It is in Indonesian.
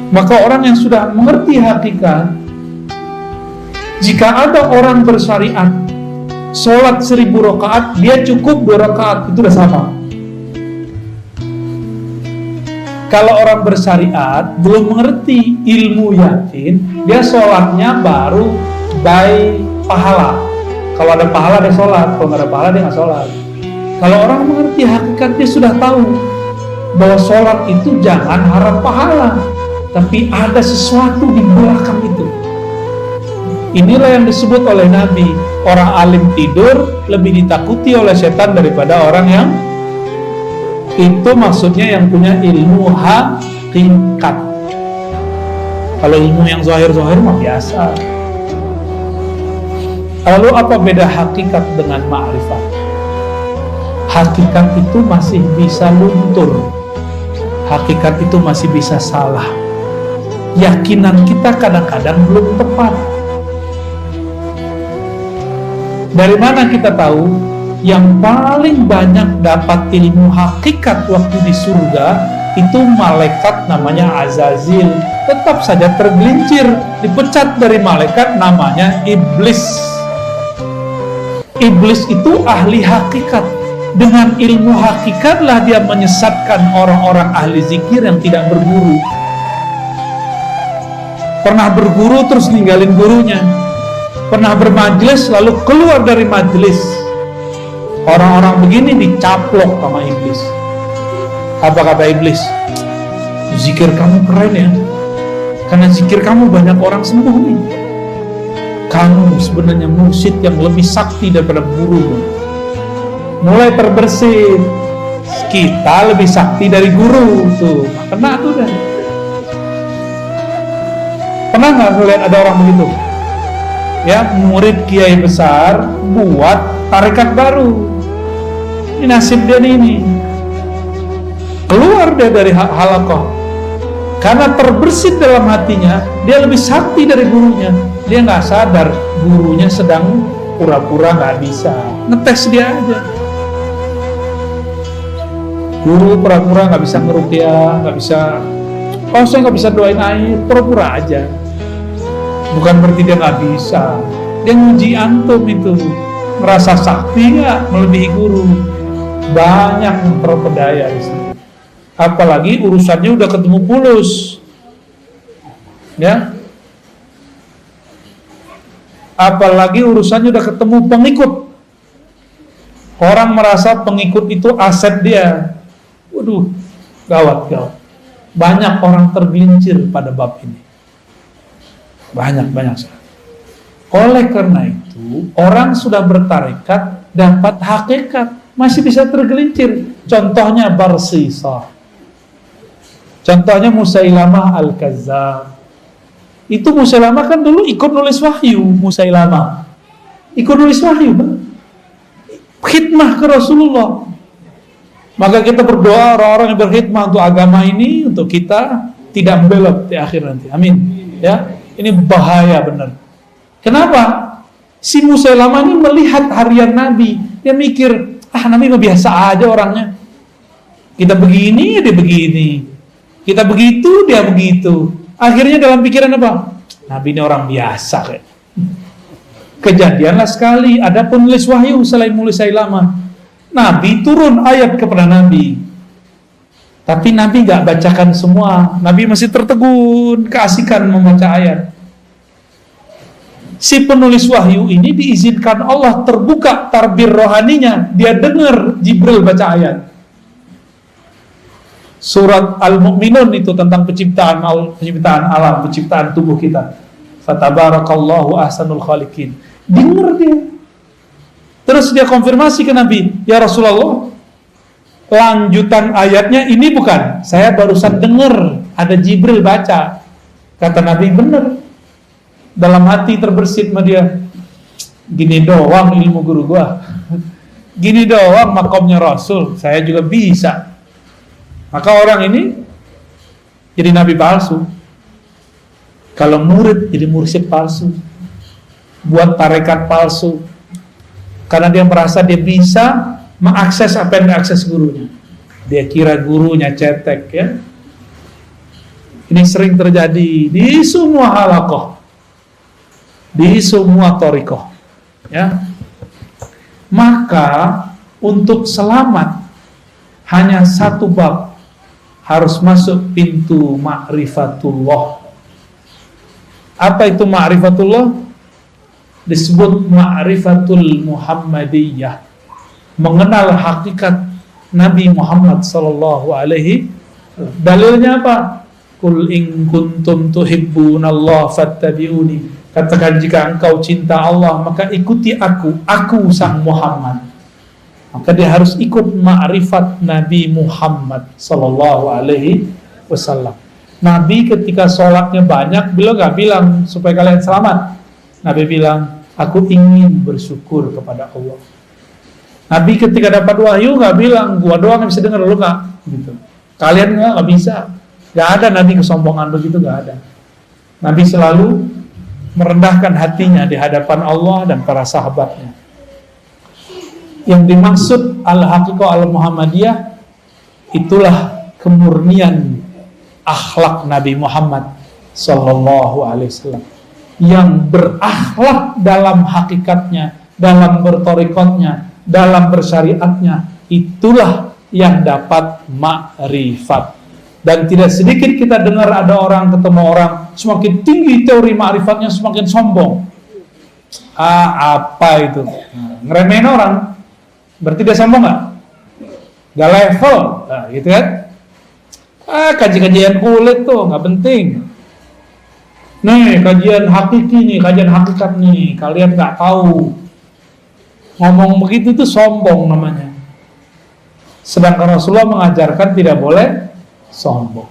Maka orang yang sudah mengerti hakikat, jika ada orang bersyariat sholat 1000 rakaat, dia cukup 2 rakaat, itu udah sama. Kalau orang bersyariat belum mengerti ilmu yakin, dia sholatnya baru by pahala. Kalau ada pahala dia sholat, kalau nggak ada pahala dia nggak sholat. Kalau orang mengerti hakikat, dia sudah tahu bahwa sholat itu jangan harap pahala, tapi ada sesuatu di belakang itu. Inilah yang disebut oleh Nabi, orang alim tidur lebih ditakuti oleh setan daripada orang yang itu, maksudnya yang punya ilmu hakikat. Kalau ilmu yang zahir-zahir mah biasa. Lalu apa beda hakikat dengan ma'rifat? Hakikat itu masih bisa luntur, hakikat itu masih bisa salah. Yakinan kita kadang-kadang belum tepat. Dari mana kita tahu? Yang paling banyak dapat ilmu hakikat waktu di surga itu malaikat namanya Azazil. Tetap saja tergelincir, dipecat dari malaikat namanya iblis. Iblis itu ahli hakikat. Dengan ilmu hakikatlah dia menyesatkan orang-orang ahli zikir yang tidak berguru. Pernah berguru terus ninggalin gurunya, pernah bermajelis lalu keluar dari majelis. Orang-orang begini dicaplok sama iblis. Apa kata iblis? Zikir kamu keren ya, karena zikir kamu banyak orang sembuh nih. Kamu sebenarnya mursyid yang lebih sakti daripada guru. Mulai terbersih. Kita lebih sakti dari guru. Tuh, kena tuh dah. Pernah nggak lihat ada orang begitu? Ya, murid kiai besar buat tarekat baru. Ini nasib dia ini. Keluar dia dari halaqah. Karena terbersit dalam hatinya, dia lebih sakti dari gurunya. Dia nggak sadar gurunya sedang pura-pura nggak bisa. Ngetes dia aja. Guru pura-pura nggak bisa ngeruqyah, nggak bisa. Oh, saya nggak bisa doain air, pura-pura aja. Bukan berarti dia nggak bisa. Dia nguji antum itu. Merasa sakti nggak melebihi guru. Banyak yang terpedaya di sini. Apalagi urusannya udah ketemu pulus, ya. Apalagi urusannya udah ketemu pengikut. Orang merasa pengikut itu aset dia. Waduh, gawat. Banyak orang tergelincir pada bab ini. Banyak. Oleh karena itu, orang sudah bertarekat dapat hakikat, masih bisa tergelincir. Contohnya Barsisah. Contohnya Musailamah Al-Kazzab. Itu Musailamah kan dulu ikut nulis wahyu. Musailamah ikut nulis wahyu, khidmah ke Rasulullah. Maka kita berdoa orang-orang yang berkhidmah untuk agama ini, untuk kita tidak membelok di akhir nanti. Amin. Ya, ini bahaya benar. Kenapa? Si Musailamah ini melihat harian Nabi, dia mikir, Nabi mah biasa aja orangnya. Kita begini, dia begini. Kita begitu, dia begitu. Akhirnya dalam pikiran apa? Nabi ini orang biasa kayak. Kejadianlah sekali ada penulis wahyu selain Musailamah. Nabi turun ayat kepada Nabi. Tapi Nabi gak bacakan semua. Nabi masih tertegun, keasikan membaca ayat. Si penulis wahyu ini diizinkan Allah terbuka tarbir rohaninya. Dia dengar Jibril baca ayat. Surat Al-Mu'minun itu tentang penciptaan alam, penciptaan tubuh kita. Fatabarakallahu ahsanul khaliqin. Dengar dia. Terus dia konfirmasi ke Nabi, ya Rasulullah, lanjutan ayatnya ini bukan? Saya barusan dengar ada Jibril baca. Kata Nabi, benar. Dalam hati terbersit sama dia, gini doang ilmu guru gua. Gini doang makomnya Rasul, saya juga bisa. Maka orang ini jadi nabi palsu. Kalau murid jadi mursyid palsu, buat tarekat palsu, karena dia merasa dia bisa mengakses apa yang diakses gurunya. Dia kira gurunya cetek, ya. Ini sering terjadi di semua halaqah, di semua thariqah, ya. Maka untuk selamat hanya satu bab, harus masuk pintu ma'rifatullah. Apa itu ma'rifatullah? Disebut ma'rifatul Muhammadiyah, mengenal hakikat Nabi Muhammad sallallahu alaihi. Dalilnya apa? Qul in kuntum tuhibbunallah fattabi'uni. Katakan jika engkau cinta Allah maka ikuti aku sang Muhammad. Maka dia harus ikut ma'rifat Nabi Muhammad sallallahu alaihi wasallam. Nabi ketika sholatnya banyak, beliau gak bilang supaya kalian selamat. Nabi bilang, aku ingin bersyukur kepada Allah. Nabi ketika dapat wahyu gak bilang, gua doang yang bisa dengar, lu gak gitu. Kalian gak bisa. Gak ada Nabi kesombongan begitu, gak ada. Nabi selalu merendahkan hatinya di hadapan Allah dan para sahabatnya. Yang dimaksud al-haqiqah al-Muhammadiyah, itulah kemurnian akhlak Nabi Muhammad sallallahu alaihi wasallam, yang berakhlak dalam hakikatnya, dalam bertorikotnya, dalam bersyariatnya, itulah yang dapat ma'rifat. Dan tidak sedikit kita dengar ada orang ketemu orang, semakin tinggi teori ma'rifatnya semakin sombong. Apa itu? Ngeremehin orang, berarti dia sombong gak? Gak level, nah, gitu kan? Kajian kulit tuh gak penting. Nih kajian hakiki nih, kajian hakikat nih, kalian gak tahu. Ngomong begitu tuh sombong namanya. Sedangkan Rasulullah mengajarkan tidak boleh sombong.